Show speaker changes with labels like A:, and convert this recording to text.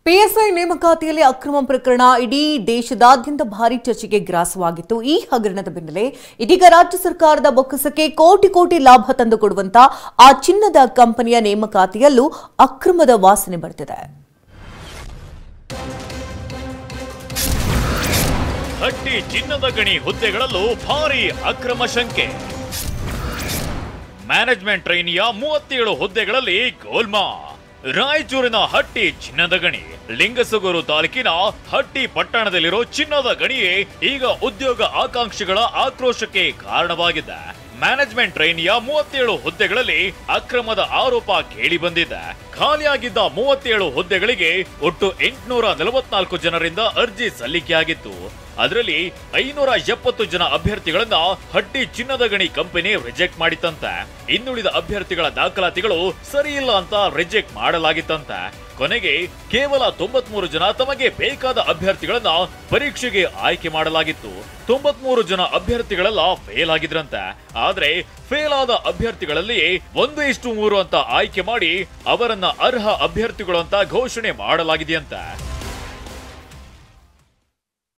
A: PSI ನೇಮಕಾತಿಯಲ್ಲಿ ಅಕ್ರಮ ಪ್ರಕರಣ ಇಡೀ ದೇಶದಾದ್ಯಂತ ಭಾರೀ ಚರ್ಚೆಗೆ ಗ್ರಾಸವಾಗಿತ್ತು. ಈ ಹಗರಣದ ಬೆನ್ನಲ್ಲೇ ಇದೀಗ ರಾಜ್ಯ ಸರ್ಕಾರದ ಬೊಕ್ಕಸಕ್ಕೆ ಕೋಟಿ ಕೋಟಿ ಲಾಭ ತಂದುಕೊಡುವಂತ ಆ ಚಿನ್ನದ ಕಂಪನಿಯ ನೇಮಕಾತಿಯಲ್ಲೂ ಅಕ್ರಮದ ವಾಸನೆ ಬರ್ತಿದೆ.
B: ಹಟ್ಟಿ ಚಿನ್ನದ ಗಣಿ ಹುದ್ದೆಗಳಲ್ಲೂ ಭಾರೀ ಅಕ್ರಮ ಶಂಕೆ. ಮ್ಯಾನೇಜ್ಮೆಂಟ್ ಟ್ರೈನಿಯ 37 ಹುದ್ದೆಗಳಲ್ಲಿ ಗೋಲ್ಮಾ. ರಾಯಚೂರಿನ ಹಟ್ಟಿ ಚಿನ್ನದ ಗಣಿ, ಲಿಂಗಸಗೂರು ತಾಲೂಕಿನ ಹಟ್ಟಿ ಪಟ್ಟಣದಲ್ಲಿರೋ ಚಿನ್ನದ ಗಣಿಯೇ ಈಗ ಉದ್ಯೋಗ ಆಕಾಂಕ್ಷಿಗಳ ಆಕ್ರೋಶಕ್ಕೆ ಕಾರಣವಾಗಿದೆ. ಮ್ಯಾನೇಜ್ಮೆಂಟ್ ಟ್ರೈನಿಯ 37 ಹುದ್ದೆಗಳಲ್ಲಿ ಅಕ್ರಮದ ಆರೋಪ ಕೇಳಿ ಬಂದಿದೆ. ಖಾಲಿಯಾಗಿದ್ದ 37 ಹುದ್ದೆಗಳಿಗೆ ಒಟ್ಟು 844 ಜನರಿಂದ ಅರ್ಜಿ ಸಲ್ಲಿಕೆಯಾಗಿತ್ತು. ಅದರಲ್ಲಿ 570 ಜನ ಅಭ್ಯರ್ಥಿಗಳನ್ನ ಹಟ್ಟಿ ಚಿನ್ನದ ಗಣಿ ಕಂಪನಿ ರಿಜೆಕ್ಟ್ ಮಾಡಿತ್ತಂತೆ. ಇನ್ನುಳಿದ ಅಭ್ಯರ್ಥಿಗಳ ದಾಖಲಾತಿಗಳು ಸರಿ ಇಲ್ಲ ಅಂತ ರಿಜೆಕ್ಟ್ ಮಾಡಲಾಗಿತ್ತಂತೆ. ಕೊನೆಗೆ ಕೇವಲ 93 ಜನ ತಮಗೆ ಬೇಕಾದ ಅಭ್ಯರ್ಥಿಗಳನ್ನ ಪರೀಕ್ಷೆಗೆ ಆಯ್ಕೆ ಮಾಡಲಾಗಿತ್ತು. 93 ಜನ ಅಭ್ಯರ್ಥಿಗಳೆಲ್ಲ ಫೇಲ್ ಆಗಿದ್ರಂತೆ. ಆದ್ರೆ ಫೇಲ್ ಆದ ಅಭ್ಯರ್ಥಿಗಳಲ್ಲಿಯೇ 1:3 ಅಂತ ಆಯ್ಕೆ ಮಾಡಿ ಅವರನ್ನ ಅರ್ಹ ಅಭ್ಯರ್ಥಿಗಳು ಅಂತ ಘೋಷಣೆ ಮಾಡಲಾಗಿದೆಯಂತೆ.